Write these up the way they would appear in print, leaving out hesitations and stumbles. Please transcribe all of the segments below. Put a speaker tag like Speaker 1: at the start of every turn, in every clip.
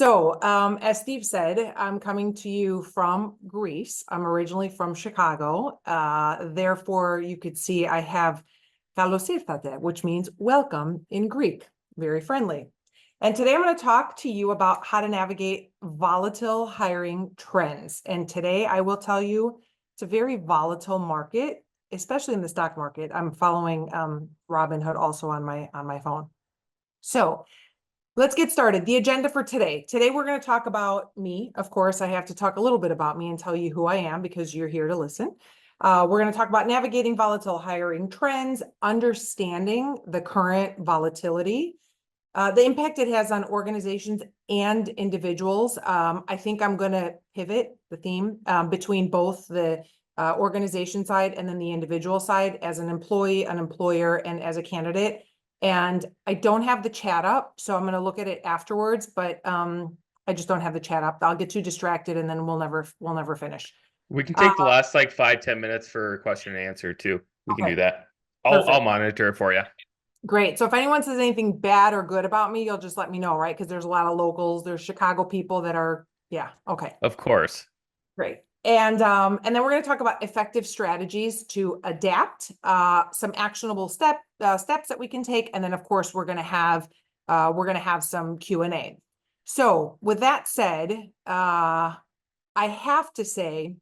Speaker 1: As Steve said, I'm coming to you from Greece. I'm originally from Chicago. Therefore, you could see I have kalos ήρθατε, which means welcome in Greek, very friendly. And today I'm going to talk to you about how to navigate volatile hiring trends. And today I will tell you it's a very volatile market, especially in the stock market. I'm following Robinhood also on my phone. So let's get started. The agenda for today. Today, we're going to talk about me. Of course, I have to talk a little bit about me and tell you who I am because you're here to listen. We're going to talk about navigating volatile hiring trends, understanding the current volatility, the impact it has on organizations and individuals. I think I'm going to pivot the theme between both the organization side and then the individual side as an employee, an employer, and as a candidate. And I don't have the chat up, so I'm going to look at it afterwards, but I just don't have the chat up. I'll get too distracted and then we'll never finish.
Speaker 2: We can take the last like 5-10 minutes for question and answer too. We can do that. I'll monitor it for you.
Speaker 1: Great. So if anyone says anything bad or good about me, you'll just let me know, right? Because there's a lot of locals, there's Chicago people that are, yeah, okay.
Speaker 2: Of course.
Speaker 1: Great. And then we're going to talk about effective strategies to adapt, some actionable steps that we can take, and then of course we're going to have some Q&A. So with that said, I have to say,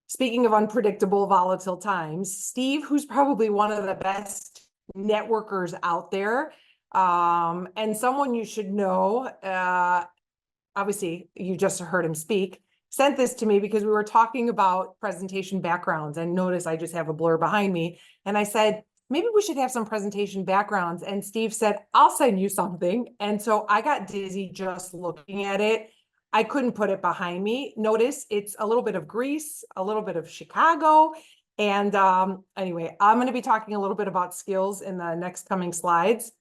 Speaker 1: speaking of unpredictable, volatile times, Steve, who's probably one of the best networkers out there, and someone you should know, obviously you just heard him speak, sent this to me because we were talking about presentation backgrounds, and notice I just have a blur behind me. And I said, maybe we should have some presentation backgrounds. And Steve said, I'll send you something. And so I got dizzy just looking at it. I couldn't put it behind me. Notice it's a little bit of Greece, a little bit of Chicago. And anyway, I'm going to be talking a little bit about skills in the next coming slides.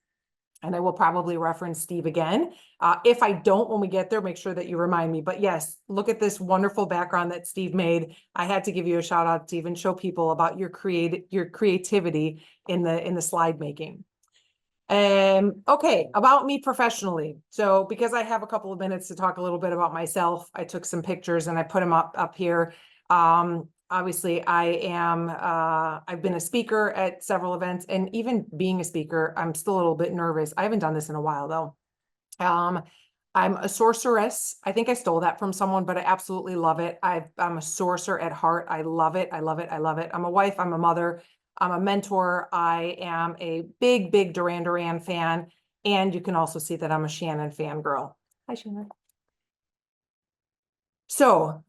Speaker 1: And I will probably reference Steve again. If I don't, when we get there, make sure that you remind me. But yes, look at this wonderful background that Steve made. I had to give you a shout out, Steve, and show people about your creativity in the slide making. Okay, about me professionally. So because I have a couple of minutes to talk a little bit about myself, I took some pictures and I put them up here. Obviously, I've been a speaker at several events, and even being a speaker, I'm still a little bit nervous. I haven't done this in a while though. I'm a sorceress. I think I stole that from someone, but I absolutely love it. I'm a sorcerer at heart. I love it. I love it. I love it. I'm a wife. I'm a mother. I'm a mentor. I am a big Duran Duran fan. And you can also see that I'm a Shannon fangirl. Hi, Shannon. So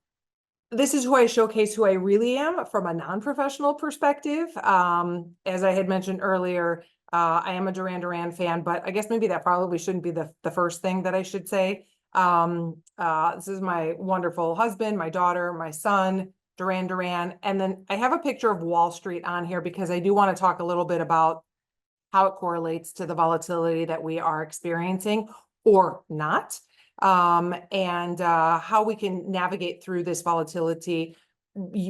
Speaker 1: this is who I showcase who I really am from a non-professional perspective. As I had mentioned earlier, I am a Duran Duran fan, but I guess maybe that probably shouldn't be the first thing that I should say. This is my wonderful husband, my daughter, my son, Duran Duran. And then I have a picture of Wall Street on here because I do want to talk a little bit about how it correlates to the volatility that we are experiencing or not. And how we can navigate through this volatility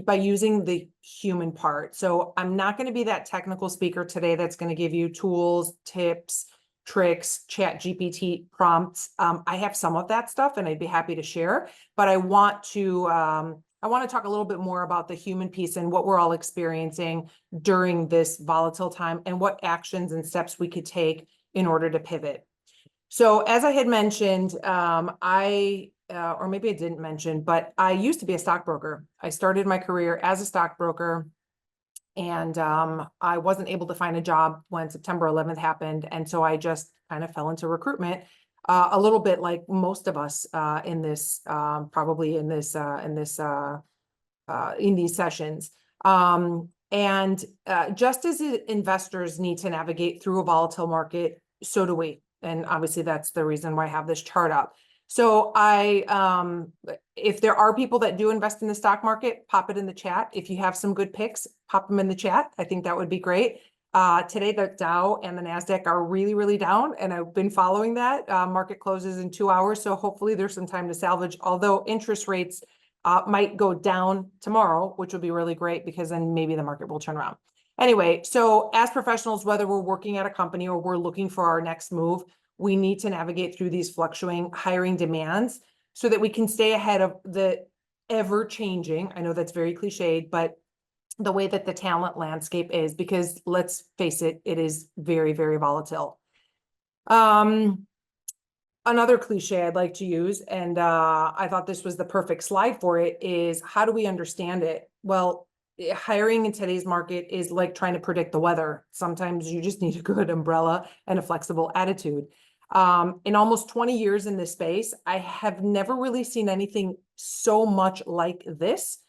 Speaker 1: by using the human part. So I'm not going to be that technical speaker today that's going to give you tools, tips, tricks, chat GPT prompts. I have some of that stuff and I'd be happy to share, but I want to talk a little bit more about the human piece and what we're all experiencing during this volatile time and what actions and steps we could take in order to pivot. So as I had mentioned, or maybe I didn't mention, but I used to be a stockbroker. I started my career as a stockbroker, and I wasn't able to find a job when September 11th happened. And so I just kind of fell into recruitment, a little bit like most of us in this, probably in these sessions. And just as investors need to navigate through a volatile market, so do we. And obviously that's the reason why I have this chart up. So if there are people that do invest in the stock market, pop it in the chat. If you have some good picks, pop them in the chat. I think that would be great. Today, the Dow and the NASDAQ are really down, and I've been following that. Market closes in 2 hours, so hopefully there's some time to salvage, although interest rates might go down tomorrow, which will be really great because then maybe the market will turn around. Anyway, so as professionals, whether we're working at a company or we're looking for our next move, we need to navigate through these fluctuating hiring demands so that we can stay ahead of the ever changing, I know that's very cliched, but the way that the talent landscape is, because let's face it, it is very, very volatile. Another cliche I'd like to use, and I thought this was the perfect slide for it, is how do we understand it? Well, hiring in today's market is like trying to predict the weather. Sometimes you just need a good umbrella and a flexible attitude. In almost 20 years in this space, I have never really seen anything so much like this.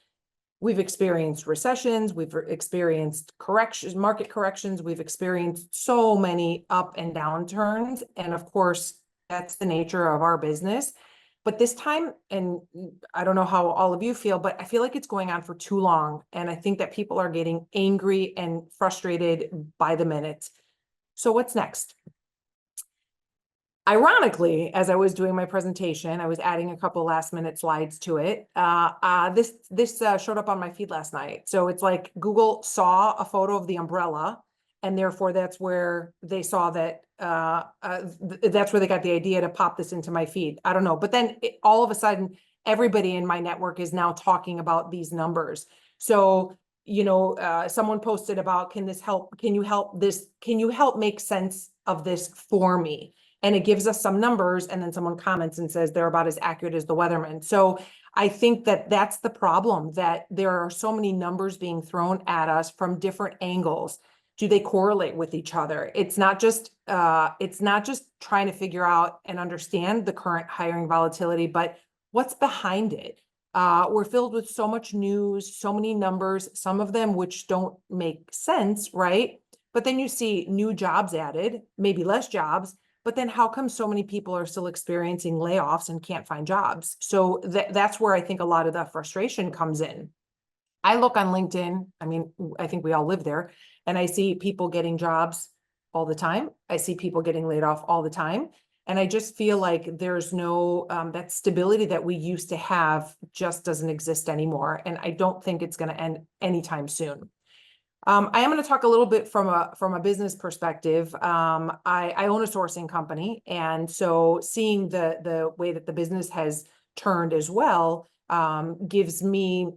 Speaker 1: We've experienced recessions, we've experienced corrections, market corrections, we've experienced so many up and down turns. And of course, that's the nature of our business. But this time, and I don't know how all of you feel, but I feel like it's going on for too long. And I think that people are getting angry and frustrated by the minute. So what's next? Ironically, as I was doing my presentation, I was adding a couple last minute slides to it. This showed up on my feed last night. So it's like Google saw a photo of the umbrella, and therefore that's where they saw that, that's where they got the idea to pop this into my feed. I don't know. But then all of a sudden, everybody in my network is now talking about these numbers. So, someone posted about, can you help make sense of this for me? And it gives us some numbers, and then someone comments and says they're about as accurate as the weatherman. So I think that that's the problem, that there are so many numbers being thrown at us from different angles. Do they correlate with each other? It's not just trying to figure out and understand the current hiring volatility, but what's behind it. We're filled with so much news, so many numbers, some of them which don't make sense, right? But then you see new jobs added, maybe less jobs. But then how come so many people are still experiencing layoffs and can't find jobs? So that's where I think a lot of the frustration comes in. I look on LinkedIn. I mean, I think we all live there, and I see people getting jobs all the time. I see people getting laid off all the time. And I just feel like there's no, that stability that we used to have just doesn't exist anymore. And I don't think it's going to end anytime soon. I am going to talk a little bit from a business perspective. I own a sourcing company, and so seeing the way that the business has turned as well gives me.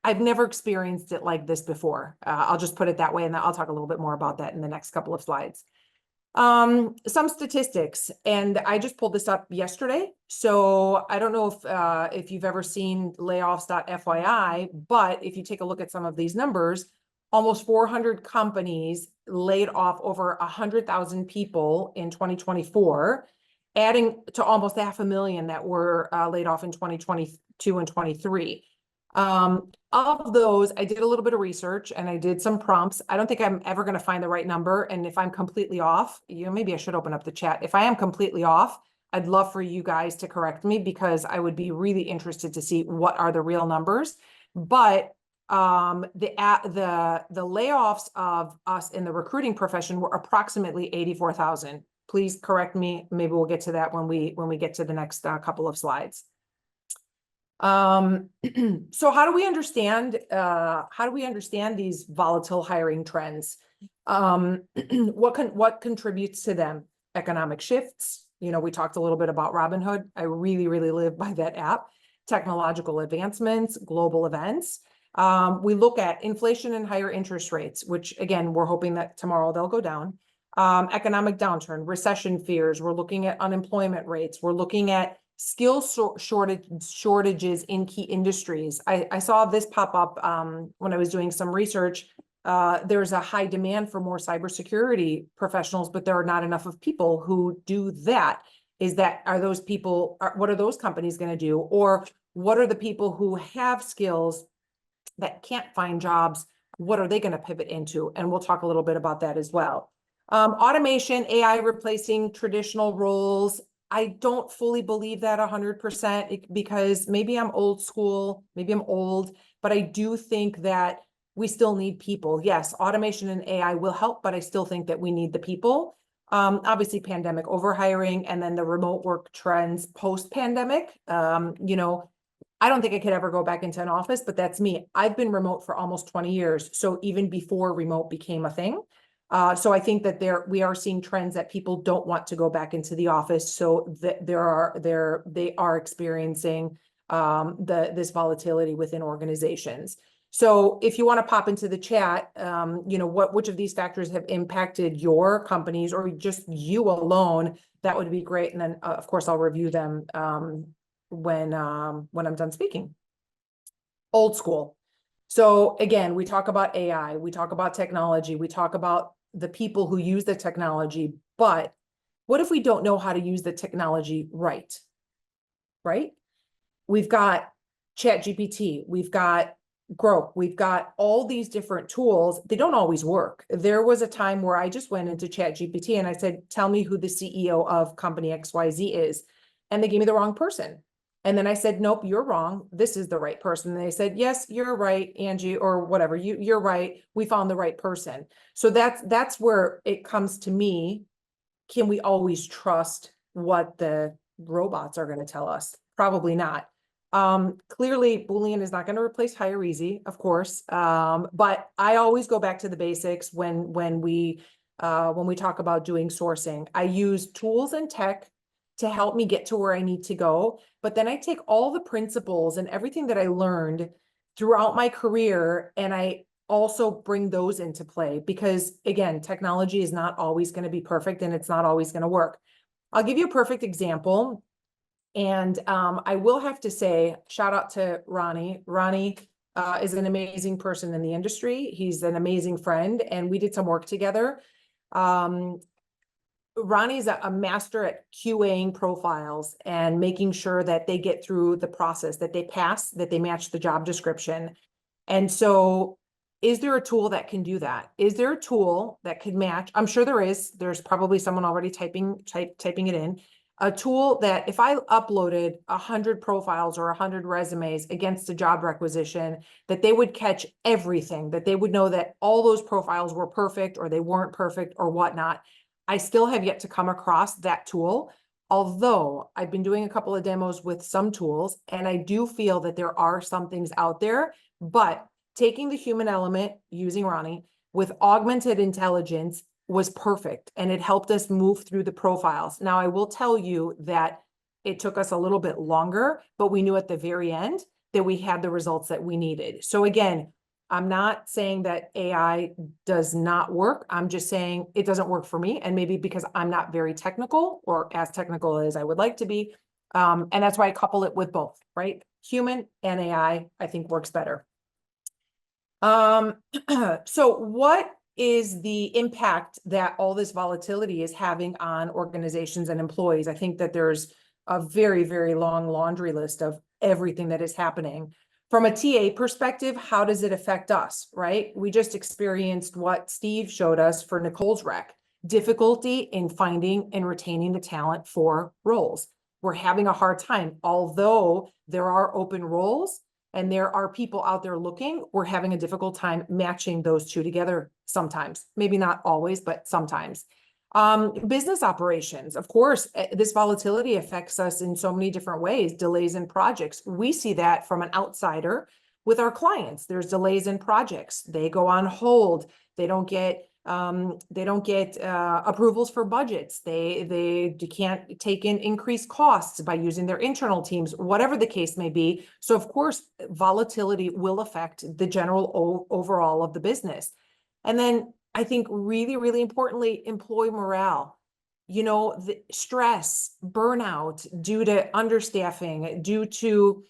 Speaker 1: I've never experienced it like this before. I'll just put it that way, and I'll talk a little bit more about that in the next couple of slides. Some statistics, and I just pulled this up yesterday. So I don't know if you've ever seen layoffs.fyi, but if you take a look at some of these numbers, almost 400 companies laid off over 100,000 people in 2024, adding to almost 500,000 that were laid off in 2022 and 23. Of those, I did a little bit of research and I did some prompts. I don't think I'm ever going to find the right number. And if I'm completely off, maybe I should open up the chat. If I am completely off, I'd love for you guys to correct me, because I would be really interested to see what are the real numbers. But the layoffs of us in the recruiting profession were approximately 84,000. Please correct me. Maybe we'll get to that when we get to the next couple of slides. So how do we understand these volatile hiring trends? What contributes to them? Economic shifts. We talked a little bit about Robinhood. I really, really live by that app. Technological advancements, global events. We look at inflation and higher interest rates, which again, we're hoping that tomorrow they'll go down. Economic downturn, recession fears. We're looking at unemployment rates. We're looking at skill shortages in key industries. I saw this pop up when I was doing some research. There's a high demand for more cybersecurity professionals, but there are not enough of people who do that. What are those companies going to do? Or what are the people who have skills that can't find jobs? What are they going to pivot into? And we'll talk a little bit about that as well. Automation, AI replacing traditional roles. I don't fully believe that 100%, because maybe I'm old school, maybe I'm old, but I do think that we still need people. Yes, automation and AI will help, but I still think that we need the people. Obviously pandemic overhiring, and then the remote work trends post-pandemic. I don't think I could ever go back into an office, but that's me. I've been remote for almost 20 years. So even before remote became a thing. So I think that we are seeing trends that people don't want to go back into the office. So that they are experiencing this volatility within organizations. So if you want to pop into the chat, which of these factors have impacted your companies or just you alone, that would be great. And then of course I'll review them when I'm done speaking. Old school. So again, we talk about AI, we talk about technology, we talk about the people who use the technology, but what if we don't know how to use the technology right? Right? We've got ChatGPT, we've got Grok, we've got all these different tools. They don't always work. There was a time where I just went into ChatGPT and I said, tell me who the CEO of company XYZ is. And they gave me the wrong person. And then I said, nope, you're wrong. This is the right person. And they said, yes, you're right, Angie, or whatever. You're right. We found the right person. So that's where it comes to me. Can we always trust what the robots are going to tell us? Probably not. Clearly Boolean is not going to replace hire easy, of course. But I always go back to the basics when we talk about doing sourcing. I use tools and tech to help me get to where I need to go. But then I take all the principles and everything that I learned throughout my career and I also bring those into play because again, technology is not always going to be perfect and it's not always going to work. I'll give you a perfect example. And I will have to say, shout out to Ronnie. Ronnie is an amazing person in the industry. He's an amazing friend and we did some work together. Ronnie's a master at QAing profiles and making sure that they get through the process, that they pass, that they match the job description. And so is there a tool that can do that? Is there a tool that could match? I'm sure there is. There's probably someone already typing it in. A tool that if I uploaded 100 profiles or 100 resumes against a job requisition, that they would catch everything, that they would know that all those profiles were perfect or they weren't perfect or whatnot. I still have yet to come across that tool, although I've been doing a couple of demos with some tools, and I do feel that there are some things out there, but taking the human element using Ronnie with augmented intelligence was perfect, and it helped us move through the profiles. Now, I will tell you that it took us a little bit longer, but we knew at the very end that we had the results that we needed. So again, I'm not saying that AI does not work. I'm just saying it doesn't work for me. And maybe because I'm not very technical or as technical as I would like to be. And that's why I couple it with both, right? Human and AI, I think works better. So what is the impact that all this volatility is having on organizations and employees? I think that there's a very, very long laundry list of everything that is happening. From a TA perspective, how does it affect us, right? We just experienced what Steve showed us for Nicole's rec, difficulty in finding and retaining the talent for roles. We're having a hard time, although there are open roles and there are people out there looking, we're having a difficult time matching those two together sometimes, maybe not always, but sometimes. Business operations, of course, this volatility affects us in so many different ways, delays in projects. We see that from an outsider with our clients. There's delays in projects. They go on hold. They don't get approvals for budgets. They can't take in increased costs by using their internal teams, whatever the case may be. So of course, volatility will affect the general overall of the business. And then I think really, really importantly, employee morale, the stress, burnout due to understaffing, due to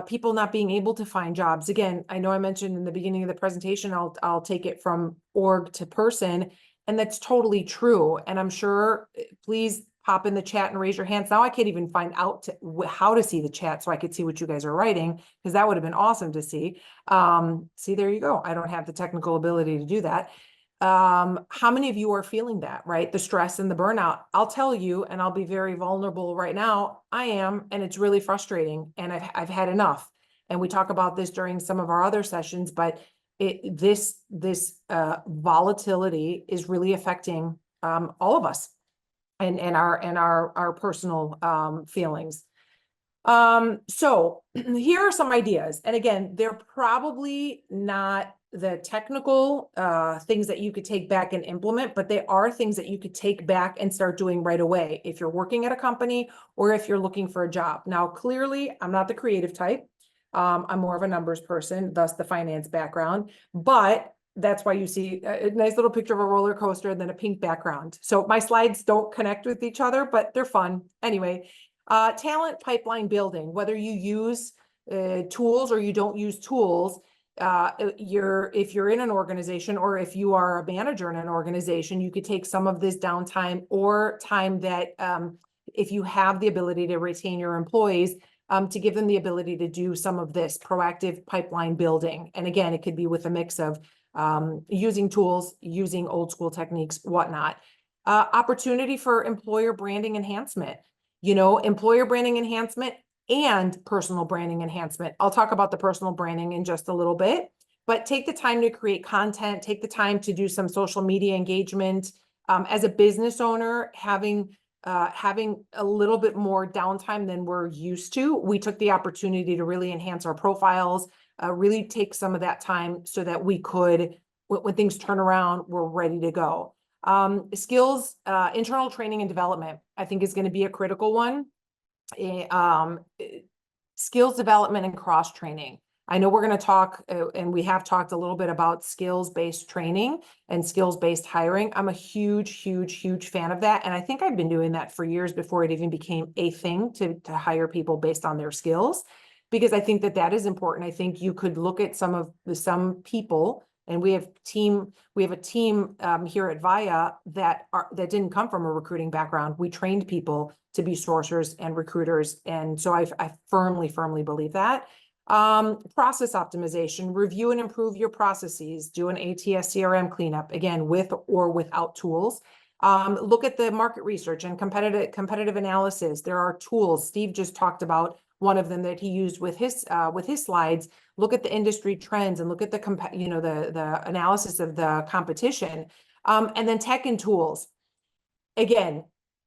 Speaker 1: people not being able to find jobs. Again, I know I mentioned in the beginning of the presentation, I'll take it from org to person, and that's totally true. And I'm sure, please pop in the chat and raise your hands. Now I can't even find out how to see the chat so I could see what you guys are writing, because that would have been awesome to see. See, there you go. I don't have the technical ability to do that. How many of you are feeling that, right? The stress and the burnout. I'll tell you, and I'll be very vulnerable right now. I am, and it's really frustrating, and I've had enough. And we talk about this during some of our other sessions, but this volatility is really affecting all of us and our personal feelings. So here are some ideas. And again, they're probably not the technical things that you could take back and implement, but they are things that you could take back and start doing right away if you're working at a company or if you're looking for a job. Now, clearly, I'm not the creative type. I'm more of a numbers person, thus the finance background, but that's why you see a nice little picture of a roller coaster and then a pink background. So my slides don't connect with each other, but they're fun. Anyway, talent pipeline building, whether you use tools or you don't use tools, if you're in an organization or if you are a manager in an organization, you could take some of this downtime or time that if you have the ability to retain your employees, to give them the ability to do some of this proactive pipeline building. And again, it could be with a mix of using tools, using old school techniques, whatnot. Opportunity for employer branding enhancement, employer branding enhancement and personal branding enhancement. I'll talk about the personal branding in just a little bit, but take the time to create content, take the time to do some social media engagement. As a business owner, having a little bit more downtime than we're used to, we took the opportunity to really enhance our profiles, really take some of that time so that we could, when things turn around, we're ready to go. Skills, internal training and development, I think is going to be a critical one. Skills development and cross training. I know we're going to talk, and we have talked a little bit about skills-based training and skills-based hiring. I'm a huge, huge, huge fan of that. And I think I've been doing that for years before it even became a thing to hire people based on their skills, because I think that that is important. I think you could look at some people, and we have a team here at VIA that didn't come from a recruiting background. We trained people to be sourcers and recruiters. And so I firmly, firmly believe that. Process optimization, review and improve your processes, do an ATS CRM cleanup, again, with or without tools. Look at the market research and competitive analysis. There are tools. Steve just talked about one of them that he used with his slides. Look at the industry trends and look at the analysis of the competition, and then tech and tools. Again,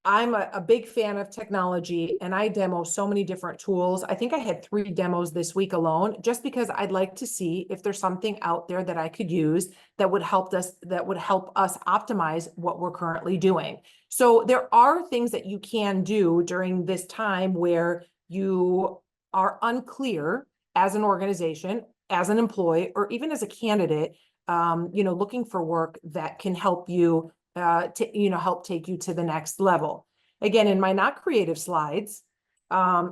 Speaker 1: I'm a big fan of technology and I demo so many different tools. I think I had 3 demos this week alone, just because I'd like to see if there's something out there that I could use that would help us optimize what we're currently doing. So there are things that you can do during this time where you are unclear as an organization, as an employee, or even as a candidate, looking for work that can help you help take you to the next level. Again, in my not creative slides,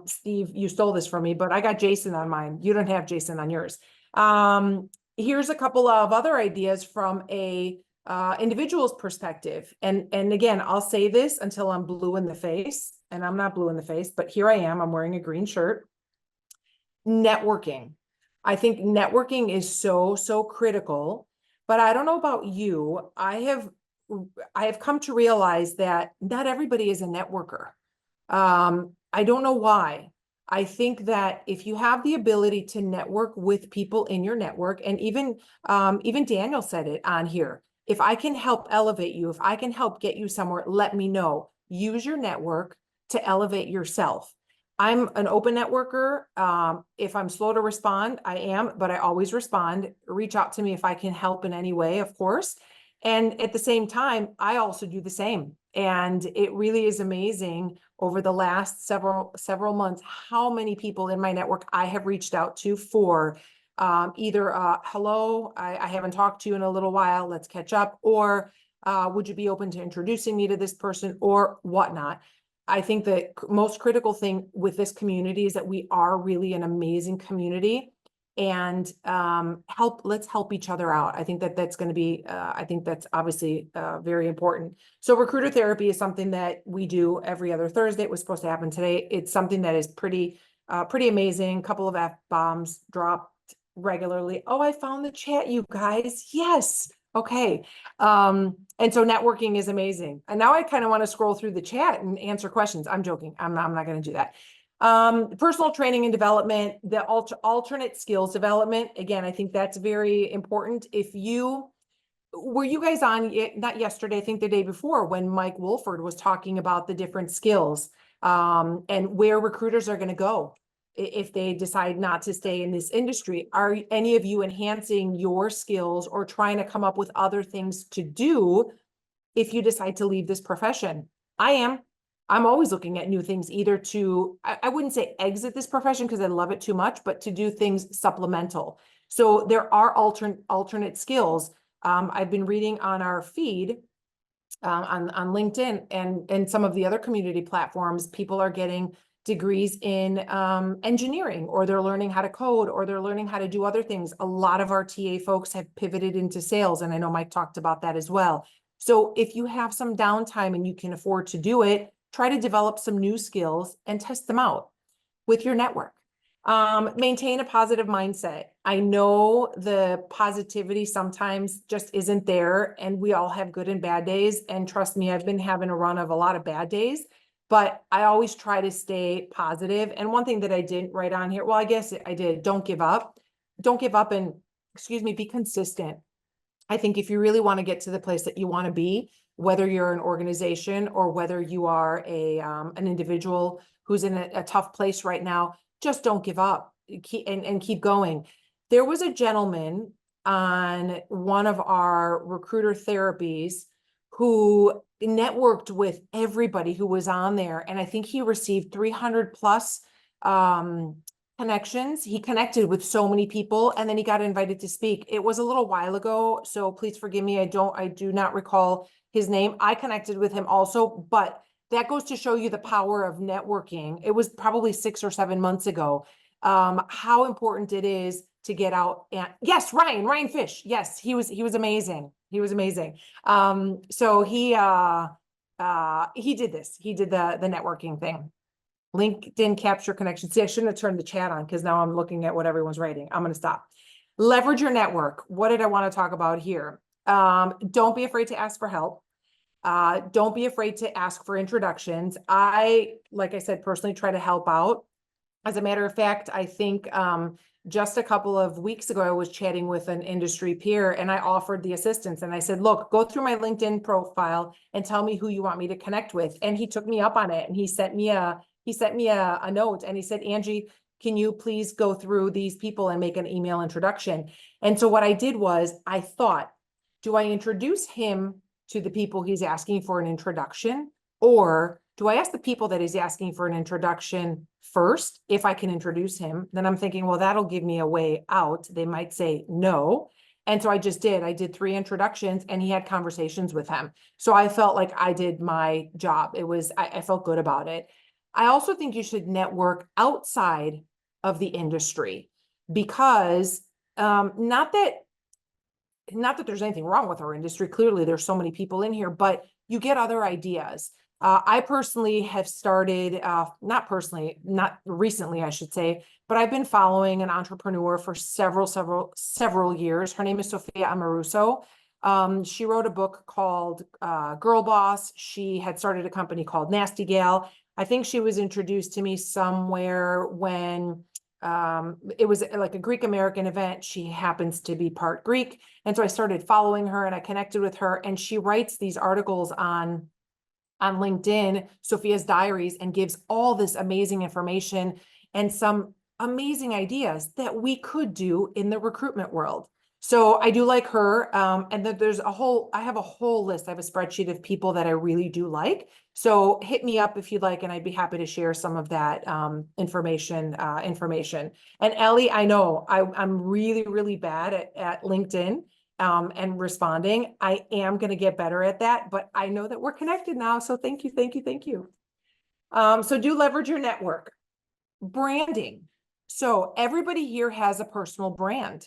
Speaker 1: Steve, you stole this from me, but I got Jason on mine. You don't have Jason on yours. Here's a couple of other ideas from a individual's perspective. And again, I'll say this until I'm blue in the face, and I'm not blue in the face, but here I am, I'm wearing a green shirt. Networking. I think networking is so, so critical, but I don't know about you. I have come to realize that not everybody is a networker. I don't know why. I think that if you have the ability to network with people in your network, and even Daniel said it on here, if I can help elevate you, if I can help get you somewhere, let me know. Use your network to elevate yourself. I'm an open networker. If I'm slow to respond, I am, but I always respond. Reach out to me if I can help in any way, of course. And at the same time, I also do the same. And it really is amazing over the last several months, how many people in my network I have reached out to for either hello, I haven't talked to you in a little while, let's catch up, or would you be open to introducing me to this person or whatnot. I think the most critical thing with this community is that we are really an amazing community, and let's help each other out. I think that's going to be, I think that's obviously very important. So recruiter therapy is something that we do every other Thursday. It was supposed to happen today. It's something that is pretty amazing. Couple of F-bombs dropped regularly. Oh, I found the chat, you guys. Yes. Okay. And so networking is amazing. And now I kind of want to scroll through the chat and answer questions. I'm joking. I'm not going to do that. Personal training and development, the alternate skills development. Again, I think that's very important. Were you guys on, not yesterday, I think the day before, when Mike Wolford was talking about the different skills, and where recruiters are going to go if they decide not to stay in this industry. Are any of you enhancing your skills or trying to come up with other things to do if you decide to leave this profession? I am. I'm always looking at new things, either to, I wouldn't say exit this profession because I love it too much, but to do things supplemental. So there are alternate skills. I've been reading on our feed, on LinkedIn and some of the other community platforms. People are getting degrees in engineering, or they're learning how to code, or they're learning how to do other things. A lot of our TA folks have pivoted into sales, and I know Mike talked about that as well. So if you have some downtime and you can afford to do it, try to develop some new skills and test them out with your network. Maintain a positive mindset. I know the positivity sometimes just isn't there, and we all have good and bad days. And trust me, I've been having a run of a lot of bad days, but I always try to stay positive. And one thing that I didn't write on here, well, I guess I did, don't give up. Don't give up and, excuse me, be consistent. I think if you really want to get to the place that you want to be, whether you're an organization or whether you are an individual who's in a tough place right now, just don't give up. Keep going. There was a gentleman on one of our recruiter therapies who networked with everybody who was on there, and I think he received 300 plus connections. He connected with so many people, and then he got invited to speak. It was a little while ago, so please forgive me. I do not recall his name. I connected with him also, but that goes to show you the power of networking. It was probably 6 or 7 months ago. How important it is to get out. And yes, Ryan Fish. Yes, he was amazing. He was amazing. So he did this. He did the networking thing. LinkedIn capture connection. See, I shouldn't have turned the chat on because now I'm looking at what everyone's writing. I'm going to stop. Leverage your network. What did I want to talk about here? Don't be afraid to ask for help. Don't be afraid to ask for introductions. Like I said, personally try to help out. As a matter of fact, I think just a couple of weeks ago, I was chatting with an industry peer and I offered the assistance, and I said, look, go through my LinkedIn profile and tell me who you want me to connect with. And he took me up on it, and he sent me a note, and he said, Angie, can you please go through these people and make an email introduction? And so what I did was I thought, do I introduce him to the people he's asking for an introduction, or do I ask the people that he's asking for an introduction first if I can introduce him? Then I'm thinking, well, that'll give me a way out. They might say no. And so I did 3 introductions, and he had conversations with him. So I felt like I did my job. I felt good about it. I also think you should network outside of the industry, because not that there's anything wrong with our industry. Clearly, there's so many people in here, but you get other ideas. I personally have started, not recently, I should say, but I've been following an entrepreneur for several years. Her name is Sophia Amoruso. She wrote a book called Girl Boss. She had started a company called Nasty Gal. I think she was introduced to me somewhere when it was like a Greek American event. She happens to be part Greek. And so I started following her and I connected with her, and she writes these articles on LinkedIn, Sophia's Diaries, and gives all this amazing information and some amazing ideas that we could do in the recruitment world. So I do like her. And then I have a whole list. I have a spreadsheet of people that I really do like. So hit me up if you'd like, and I'd be happy to share some of that information. And Ellie, I know I'm really, really bad at LinkedIn and responding. I am going to get better at that, but I know that we're connected now. So thank you. So do leverage your network. Branding. So everybody here has a personal brand.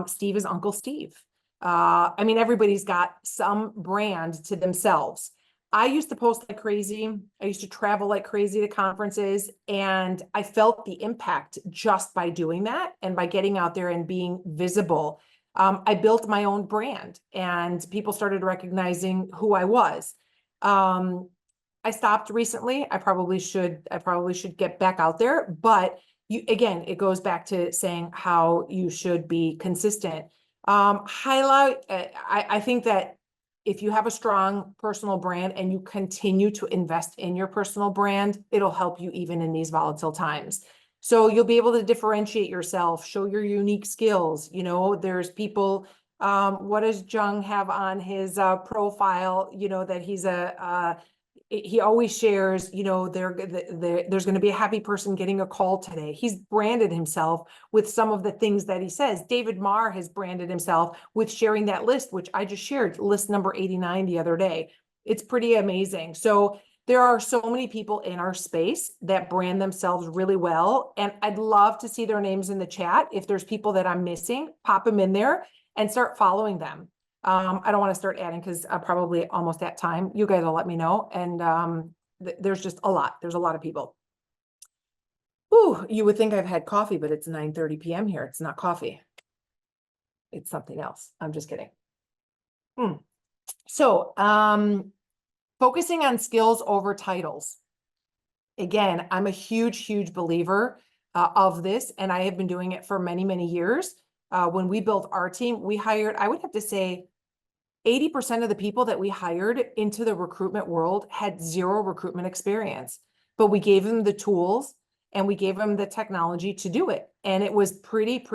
Speaker 1: Steve is Uncle Steve. I mean, everybody's got some brand to themselves. I used to post like crazy. I used to travel like crazy to conferences, and I felt the impact just by doing that and by getting out there and being visible. I built my own brand, and people started recognizing who I was. I stopped recently. I probably should get back out there, but it goes back to saying how you should be consistent. I think that if you have a strong personal brand and you continue to invest in your personal brand, it'll help you even in these volatile times. So you'll be able to differentiate yourself, show your unique skills. You know, there's people, what does Jung have on his profile, you know, that he's he always shares, you know, there's going to be a happy person getting a call today. He's branded himself with some of the things that he says. David Marr has branded himself with sharing that list, which I just shared, list number 89 the other day. It's pretty amazing. So there are so many people in our space that brand themselves really well. And I'd love to see their names in the chat. If there's people that I'm missing, pop them in there and start following them. I don't want to start adding because I'm probably almost at time. You guys will let me know. And there's just a lot. There's a lot of people. Ooh, you would think I've had coffee, but it's 9:30 p.m. here. It's not coffee. It's something else. I'm just kidding. So, focusing on skills over titles. Again, I'm a huge believer of this, and I have been doing it for many years. When we built our team, we hired, I would have to say, 80% of the people that we hired into the recruitment world had zero recruitment experience, but we gave them the tools and we gave them the technology to do it. And it was pretty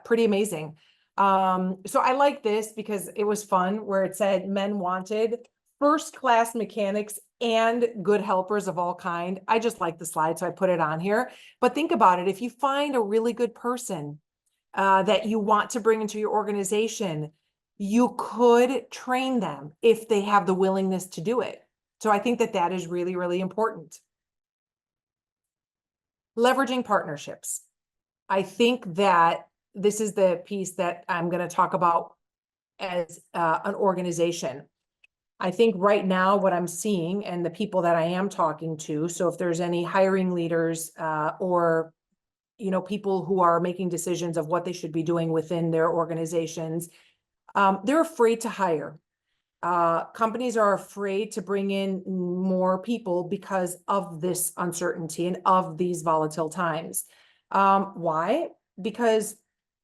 Speaker 1: amazing. So I like this because it was fun where it said men wanted first-class mechanics and good helpers of all kind. I just like the slide, so I put it on here. But think about it. If you find a really good person that you want to bring into your organization, you could train them if they have the willingness to do it. So I think that that is really important. Leveraging partnerships. I think that this is the piece that I'm going to talk about as an organization. I think right now what I'm seeing and the people that I am talking to, so if there's any hiring leaders or you know, people who are making decisions of what they should be doing within their organizations, they're afraid to hire. Companies are afraid to bring in more people because of this uncertainty and of these volatile times. Why? Because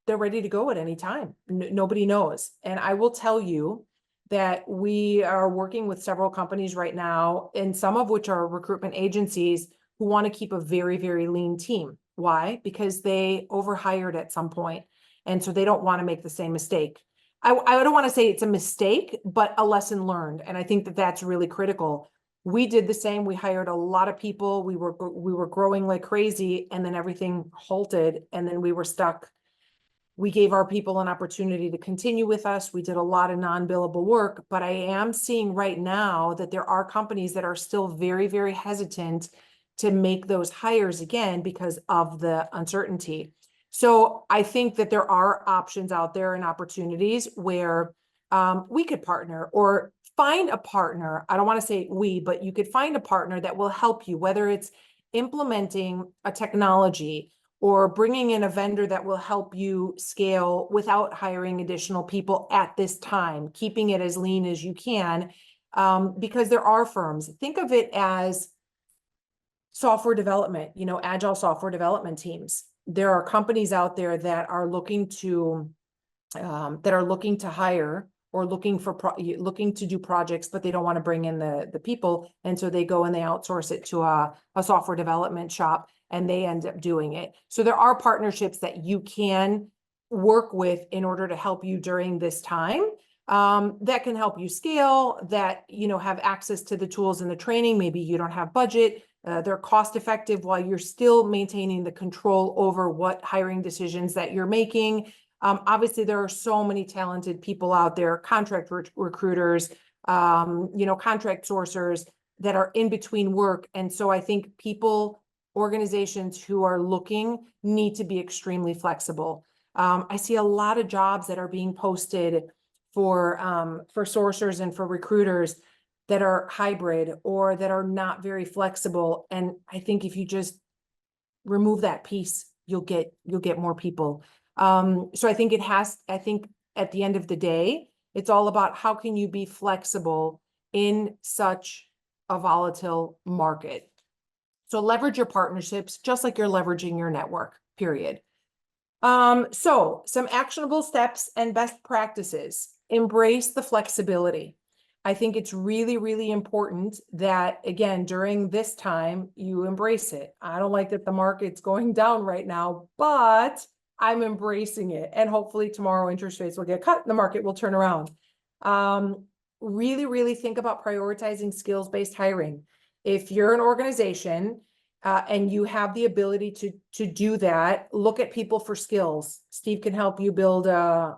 Speaker 1: they're ready to go at any time. Nobody knows. And I will tell you that we are working with several companies right now, and some of which are recruitment agencies who want to keep a very lean team. Why? Because they overhired at some point, and so they don't want to make the same mistake. I don't want to say it's a mistake, but a lesson learned. And I think that that's really critical. We did the same. We hired a lot of people. We were growing like crazy, and then everything halted, and then we were stuck. We gave our people an opportunity to continue with us. We did a lot of non-billable work, but I am seeing right now that there are companies that are still very hesitant to make those hires again because of the uncertainty. So I think that there are options out there and opportunities where we could partner or find a partner. I don't want to say we, but you could find a partner that will help you, whether it's implementing a technology or bringing in a vendor that will help you scale without hiring additional people at this time, keeping it as lean as you can, because there are firms. Think of it as software development, you know, agile software development teams. There are companies out there that are looking to hire or looking to do projects, but they don't want to bring in the people, and so they go and they outsource it to a software development shop, and they end up doing it. So there are partnerships that you can work with in order to help you during this time, that can help you scale, that, you know, have access to the tools and the training. Maybe you don't have budget. They're cost effective while you're still maintaining the control over what hiring decisions that you're making. Obviously, there are so many talented people out there, contract recruiters, you know, contract sourcers that are in between work. And so I think organizations who are looking need to be extremely flexible. I see a lot of jobs that are being posted for sourcers and for recruiters that are hybrid or that are not very flexible. And I think if you just remove that piece, you'll get more people. So I think I think at the end of the day, it's all about how can you be flexible in such a volatile market. So leverage your partnerships just like you're leveraging your network, period. So some actionable steps and best practices. Embrace the flexibility. I think it's really, really important that, again, during this time, you embrace it. I don't like that the market's going down right now, but I'm embracing it. And hopefully tomorrow interest rates will get cut and the market will turn around. Really, really think about prioritizing skills-based hiring. If you're an organization and you have the ability to do that, look at people for skills. Steve can help you build a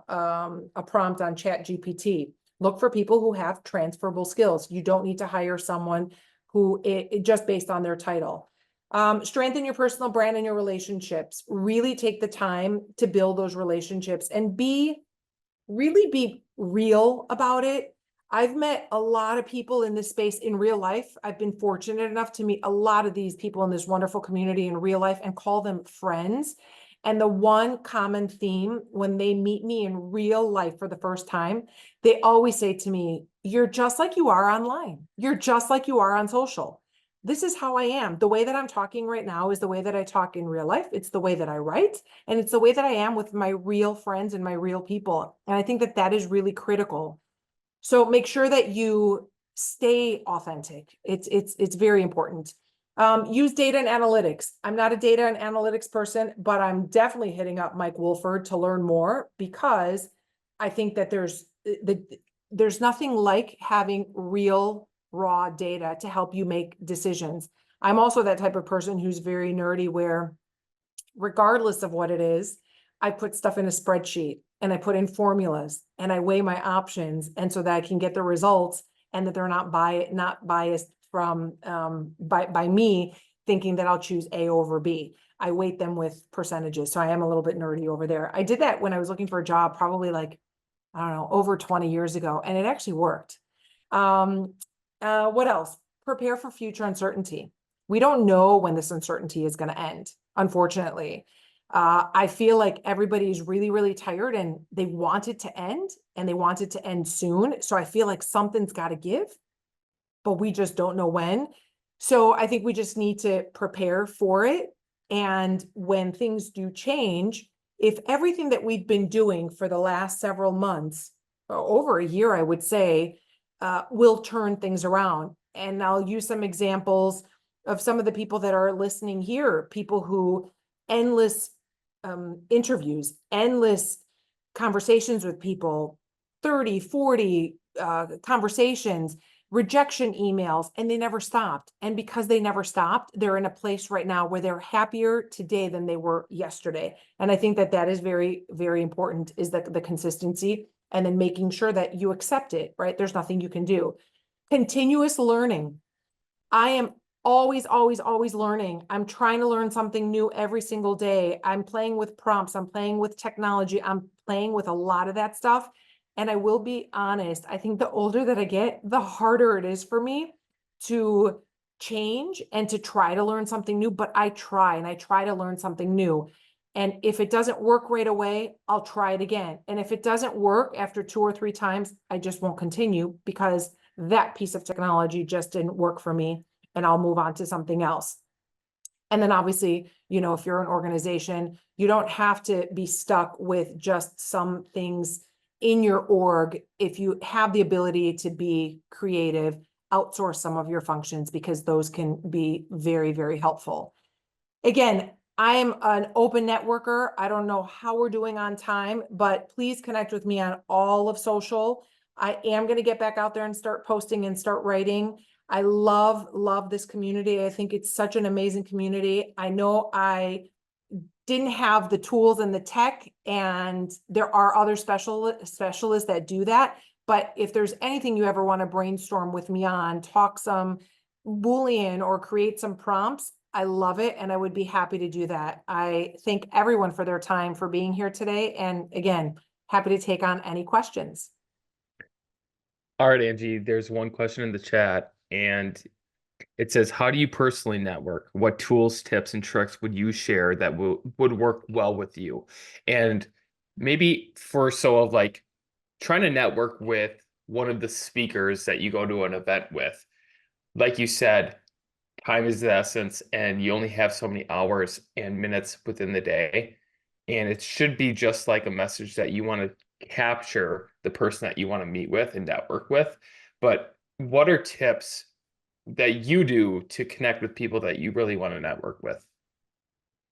Speaker 1: prompt on ChatGPT. Look for people who have transferable skills. You don't need to hire someone who just based on their title. Strengthen your personal brand and your relationships. Really take the time to build those relationships and really be real about it. I've met a lot of people in this space in real life. I've been fortunate enough to meet a lot of these people in this wonderful community in real life and call them friends. And the one common theme when they meet me in real life for the first time, they always say to me, "You're just like you are online. You're just like you are on social. This is how I am. The way that I'm talking right now is the way that I talk in real life. It's the way that I write, and it's the way that I am with my real friends and my real people." And I think that that is really critical. So make sure that you stay authentic. It's very important. Use data and analytics. I'm not a data and analytics person, but I'm definitely hitting up Mike Wolford to learn more because I think that there's nothing like having real raw data to help you make decisions. I'm also that type of person who's very nerdy where regardless of what it is, I put stuff in a spreadsheet and I put in formulas and I weigh my options and so that I can get the results and that they're not biased from by me thinking that I'll choose A over B. I weight them with percentages. So I am a little bit nerdy over there. I did that when I was looking for a job, probably like, I don't know, over 20 years ago, and it actually worked. What else? Prepare for future uncertainty. We don't know when this uncertainty is going to end, unfortunately. I feel like everybody's really, really tired and they want it to end and they want it to end soon. So I feel like something's got to give, but we just don't know when. So I think we just need to prepare for it. And when things do change, if everything that we've been doing for the last several months, over a year, I would say, will turn things around. And I'll use some examples of some of the people that are listening here, people who endless interviews, endless conversations with people, 30, 40 conversations, rejection emails, and they never stopped. And because they never stopped, they're in a place right now where they're happier today than they were yesterday. And I think that that is very, very important, is that the consistency and then making sure that you accept it, right? There's nothing you can do. Continuous learning. I am always, always, always learning. I'm trying to learn something new every single day. I'm playing with prompts. I'm playing with technology. I'm playing with a lot of that stuff. And I will be honest, I think the older that I get, the harder it is for me to change and to try to learn something new. But I try and I try to learn something new. And if it doesn't work right away, I'll try it again. And if it doesn't work after 2 or 3 times, I just won't continue because that piece of technology just didn't work for me, and I'll move on to something else. And then obviously, if you're an organization, you don't have to be stuck with just some things in your org. If you have the ability to be creative, outsource some of your functions because those can be very, very helpful. Again, I'm an open networker. I don't know how we're doing on time, but please connect with me on all of social. I am going to get back out there and start posting and start writing. I love this community. I think it's such an amazing community. I know I didn't have the tools and the tech, and there are other specialists that do that. But if there's anything you ever want to brainstorm with me on, talk some Boolean or create some prompts, I love it. And I would be happy to do that. I thank everyone for their time for being here today. And again, happy to take on any questions.
Speaker 2: All right, Angie, there's one question in the chat, and it says, how do you personally network? What tools, tips, and tricks would you share that would work well with you? And maybe of like trying to network with one of the speakers that you go to an event with. Like you said, time is the essence, and you only have so many hours and minutes within the day. And it should be just like a message that you want to capture the person that you want to meet with and network with. but what are tips that you do to connect with people that you really want to network with?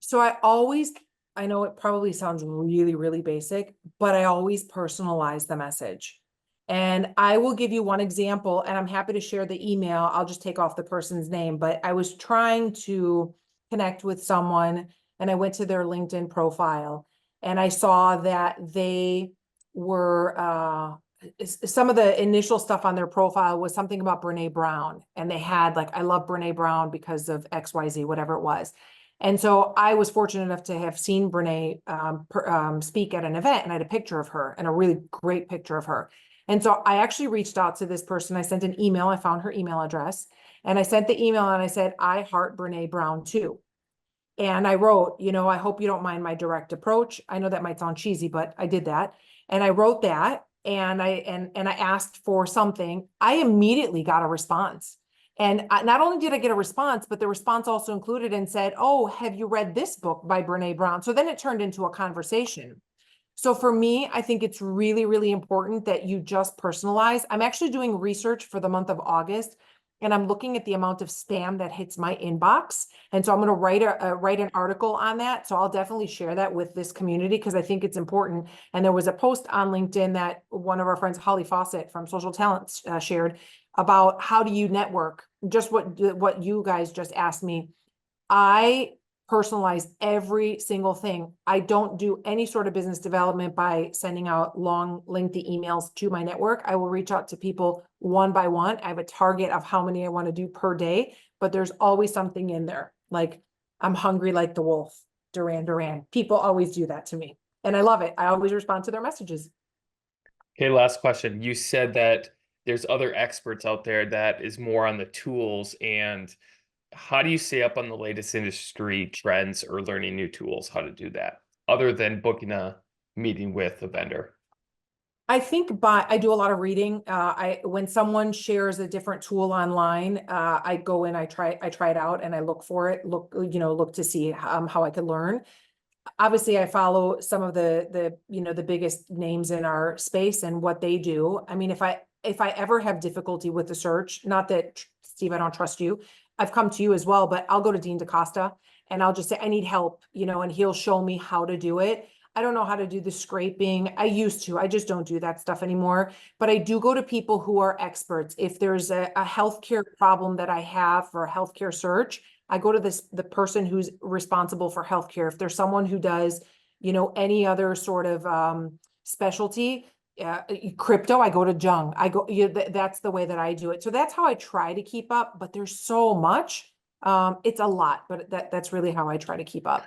Speaker 1: So I know it probably sounds really, really basic, but I always personalize the message. And I will give you one example, and I'm happy to share the email. I'll just take off the person's name, but I was trying to connect with someone and I went to their LinkedIn profile and I saw that they were, some of the initial stuff on their profile was something about Brene Brown. And they had like, I love Brene Brown because of XYZ, whatever it was. And so I was fortunate enough to have seen Brene speak at an event, and I had a picture of her and a really great picture of her. And so I actually reached out to this person. I sent an email. I found her email address and I sent the email and I said, I heart Brene Brown too. And I wrote, I hope you don't mind my direct approach. I know that might sound cheesy, but I did that. And I wrote that and I asked for something. I immediately got a response. And not only did I get a response, but the response also included and said, oh, have you read this book by Brene Brown? So then it turned into a conversation. So for me, I think it's really, really important that you just personalize. I'm actually doing research for the month of August, and I'm looking at the amount of spam that hits my inbox. And so I'm going to write an article on that. So I'll definitely share that with this community because I think it's important. And there was a post on LinkedIn that one of our friends, Holly Fawcett from Social Talent, shared about how do you network? Just what you guys just asked me. I personalize every single thing. I don't do any sort of business development by sending out long, lengthy emails to my network. I will reach out to people one by one. I have a target of how many I want to do per day, but there's always something in there. Like I'm hungry like the wolf, Duran Duran. People always do that to me. And I love it. I always respond to their messages.
Speaker 2: Okay, last question. You said that there's other experts out there that is more on the tools, and how do you stay up on the latest industry trends or learning new tools, how to do that, other than booking a meeting with a vendor?
Speaker 1: I think I do a lot of reading. When someone shares a different tool online, I go in, I try it out and I look for it, look to see how I can learn. Obviously I follow some of the biggest names in our space and what they do. I mean, if I ever have difficulty with the search, not that Steve, I don't trust you. I've come to you as well, but I'll go to Dean DaCosta and I'll just say, I need help, and he'll show me how to do it. I don't know how to do the scraping. I used to, I just don't do that stuff anymore, but I do go to people who are experts. If there's a healthcare problem that I have for a healthcare search, I go to the person who's responsible for healthcare. If there's someone who does, any other sort of specialty, crypto, I go to Jung. That's the way that I do it. So that's how I try to keep up, but there's so much. It's a lot, but that's really how I try to keep up.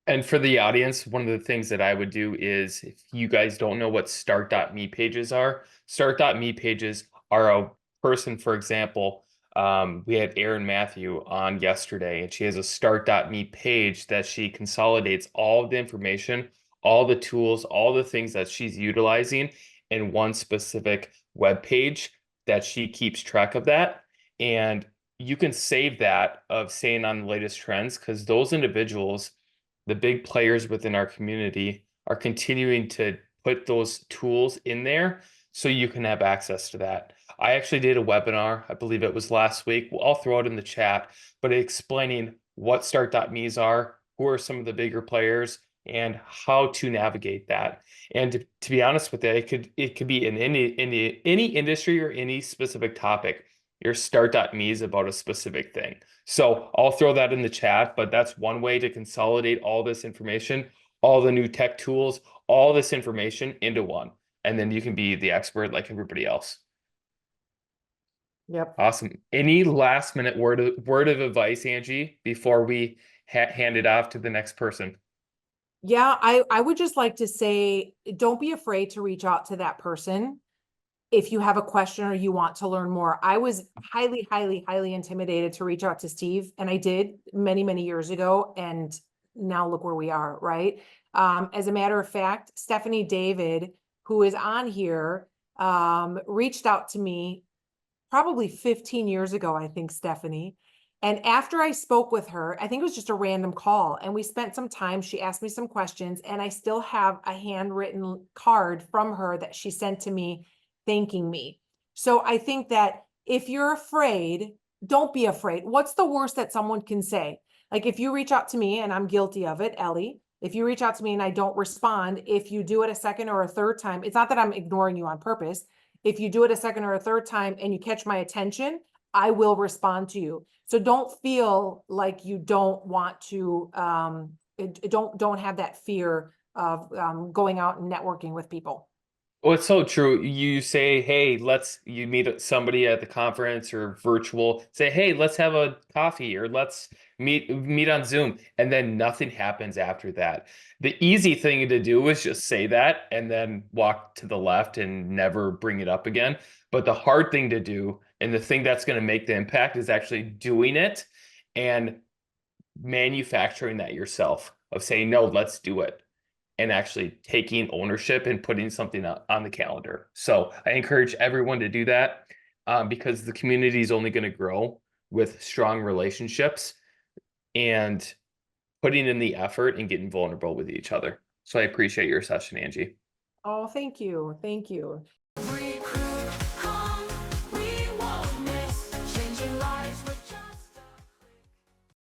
Speaker 2: And for the audience, one of the things that I would do is, if you guys don't know what start.me pages are, start.me pages are a person, for example, we had Erin Matthew on yesterday, and she has a start.me page that she consolidates all of the information, all the tools, all the things that she's utilizing in one specific web page that she keeps track of that. And you can save that of staying on the latest trends, because those individuals, the big players within our community, are continuing to put those tools in there so you can have access to that. I actually did a webinar, I believe it was last week. I'll throw it in the chat, but explaining what start.me's are, who are some of the bigger players, and how to navigate that. And to be honest with you, it could be in any industry or any specific topic. Your start.me is about a specific thing. So I'll throw that in the chat, but that's one way to consolidate all this information, all the new tech tools, all this information into one. And then you can be the expert like everybody else.
Speaker 1: Yep.
Speaker 2: Awesome. Any last minute word of advice, Angie, before we hand it off to the next person?
Speaker 1: Yeah, I would just like to say, don't be afraid to reach out to that person if you have a question or you want to learn more. I was highly, highly, highly intimidated to reach out to Steve, and I did many, many years ago. And now look where we are, right? As a matter of fact, Stephanie David, who is on here, reached out to me probably 15 years ago, I think, Stephanie. And after I spoke with her, I think it was just a random call, and we spent some time. She asked me some questions, and I still have a handwritten card from her that she sent to me thanking me. So I think that if you're afraid, don't be afraid. What's the worst that someone can say? Like if you reach out to me, and I'm guilty of it, Ellie, if you reach out to me and I don't respond, if you do it a second or a third time, it's not that I'm ignoring you on purpose. If you do it a second or a third time and you catch my attention, I will respond to you. So don't feel like you don't want to, don't have that fear of going out and networking with people.
Speaker 2: Well, it's so true. You say, hey, you meet somebody at the conference or virtual, say, hey, let's have a coffee or let's meet on Zoom. And then nothing happens after that. The easy thing to do is just say that and then walk to the left and never bring it up again. But the hard thing to do and the thing that's going to make the impact is actually doing it and manufacturing that yourself of saying, no, let's do it and actually taking ownership and putting something on the calendar. So I encourage everyone to do that because the community is only going to grow with strong relationships and putting in the effort and getting vulnerable with each other. So I appreciate your session, Angie.
Speaker 1: Oh, thank you. Thank you.